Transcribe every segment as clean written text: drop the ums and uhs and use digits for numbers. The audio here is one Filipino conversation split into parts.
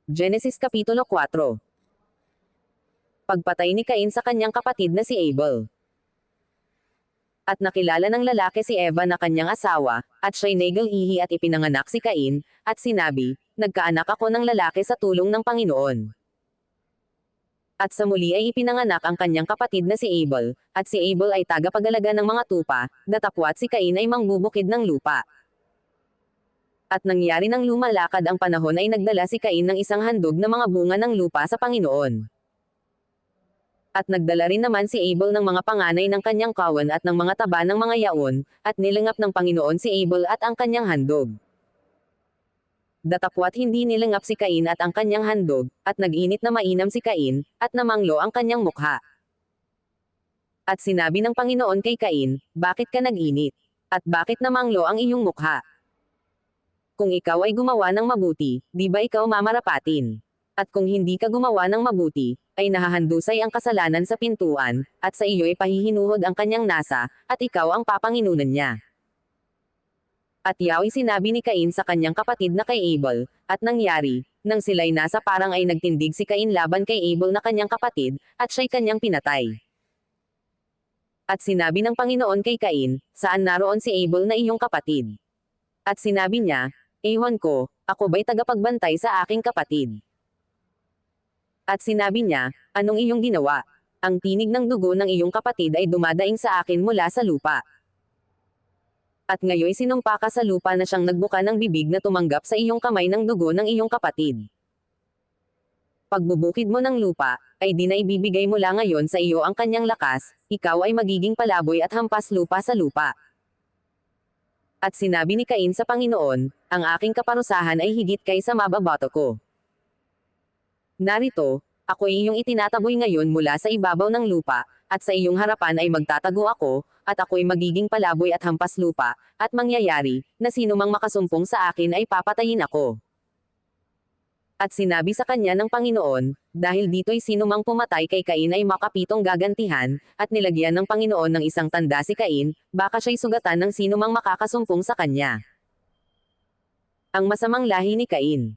Genesis Kapitulo 4. Pagpatay ni Cain sa kanyang kapatid na si Abel. At nakilala ng lalaki si Eva na kanyang asawa, at siya'y nagalihi at ipinanganak si Cain, at sinabi, "Nagkaanak ako ng lalaki sa tulong ng Panginoon." At sa muli ay ipinanganak ang kanyang kapatid na si Abel, at si Abel ay tagapagalaga ng mga tupa, datapwat si Cain ay mangbubukid ng lupa. At nangyari nang lumalakad ang panahon ay nagdala si Cain ng isang handog na mga bunga ng lupa sa Panginoon. At nagdala rin naman si Abel ng mga panganay ng kanyang kawan at ng mga taba ng mga yaon, at nilangap ng Panginoon si Abel at ang kanyang handog. Datapwat hindi nilangap si Cain at ang kanyang handog, at nag-init na mainam si Cain, at namanglo ang kanyang mukha. At sinabi ng Panginoon kay Cain, "Bakit ka nag-init? At bakit namanglo ang iyong mukha? Kung ikaw ay gumawa ng mabuti, di ba ikaw mamarapatin? At kung hindi ka gumawa ng mabuti, ay nahahandusay ang kasalanan sa pintuan, at sa iyo ay pahihinuhod ang kanyang nasa, at ikaw ang papanginunan niya." At Yahweh sinabi ni Cain sa kanyang kapatid na kay Abel, at nangyari, nang sila'y nasa parang ay nagtindig si Cain laban kay Abel na kanyang kapatid, at siya'y kanyang pinatay. At sinabi ng Panginoon kay Cain, "Saan naroon si Abel na iyong kapatid?" At sinabi niya, "Ewan ko, ako ba'y tagapagbantay sa aking kapatid?" At sinabi niya, "Anong iyong ginawa? Ang tinig ng dugo ng iyong kapatid ay dumadaing sa akin mula sa lupa. At ngayoy sinumpa ka sa lupa na siyang nagbuka ng bibig na tumanggap sa iyong kamay ng dugo ng iyong kapatid. Pagbubukid mo ng lupa, ay di na ibibigay mula ngayon sa iyo ang kanyang lakas, ikaw ay magiging palaboy at hampas lupa sa lupa." At sinabi ni Cain sa Panginoon, "Ang aking kaparusahan ay higit kaysa mababato ko. Narito, ako ay iyong itinataboy ngayon mula sa ibabaw ng lupa, at sa iyong harapan ay magtatago ako, at ako'y magiging palaboy at hampas lupa, at mangyayari, na sino mang makasumpong sa akin ay papatayin ako." At sinabi sa kanya ng Panginoon, "Dahil dito'y sino mang pumatay kay Cain ay makapitong gagantihan," at nilagyan ng Panginoon ng isang tanda si Cain, baka siya'y sugatan ng sino mang makakasumpong sa kanya. Ang masamang lahi ni Cain.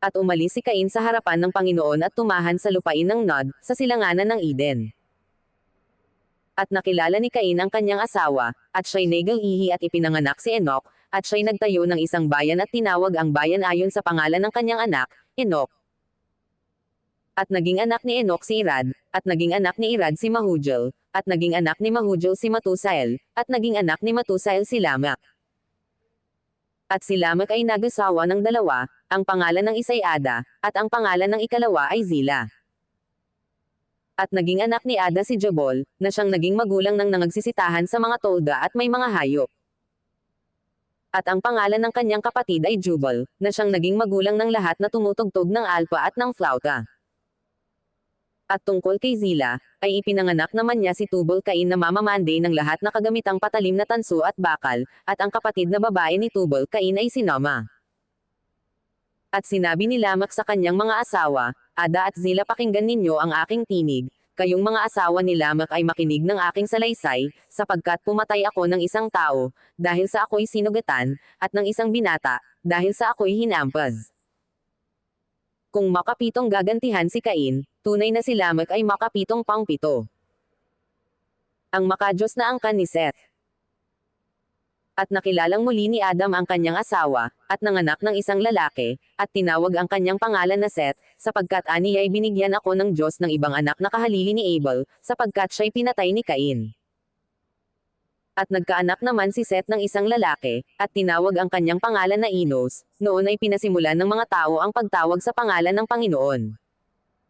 At umalis si Cain sa harapan ng Panginoon at tumahan sa lupain ng Nod, sa silanganan ng Eden. At nakilala ni Cain ang kanyang asawa, at siya'y nagalihi at ipinanganak si Enoch, at siya'y nagtayo ng isang bayan at tinawag ang bayan ayon sa pangalan ng kanyang anak, Enoch. At naging anak ni Enoch si Irad, at naging anak ni Irad si Mahujel, at naging anak ni Mahujel si Matusael, at naging anak ni Matusael si Lamak. At si Lamak ay nag-asawa ng dalawa, ang pangalan ng isa'y Ada, at ang pangalan ng ikalawa ay Zila. At naging anak ni Ada si Jabal, na siyang naging magulang ng nangagsisitahan sa mga tolda at may mga hayop. At ang pangalan ng kanyang kapatid ay Jubal, na siyang naging magulang ng lahat na tumutugtog ng alpa at ng flauta. At tungkol kay Zila, ay ipinanganak naman niya si Tubal-Cain na mamamande ng lahat na kagamitang patalim na tanso at bakal, at ang kapatid na babae ni Tubal-Cain ay si Naamah. At sinabi ni Lamak sa kanyang mga asawa, "Ada at Zila, pakinggan ninyo ang aking tinig, kayong mga asawa ni Lamak ay makinig ng aking salaysay, sapagkat pumatay ako ng isang tao, dahil sa ako'y sinugatan, at ng isang binata, dahil sa ako'y hinampas." Kung makapitong gagantihan si Cain, tunay na si Lamak ay makapitong pangpito. Ang makadiyos na angkan ni Seth. At nakilalang muli ni Adam ang kanyang asawa, at nanganak ng isang lalaki, at tinawag ang kanyang pangalan na Seth, sapagkat ani ay binigyan ako ng Diyos ng ibang anak na kahalili ni Abel, sapagkat siya'y pinatay ni Cain. At nagkaanak naman si Seth ng isang lalaki, at tinawag ang kanyang pangalan na Enos, noon ay pinasimulan ng mga tao ang pagtawag sa pangalan ng Panginoon.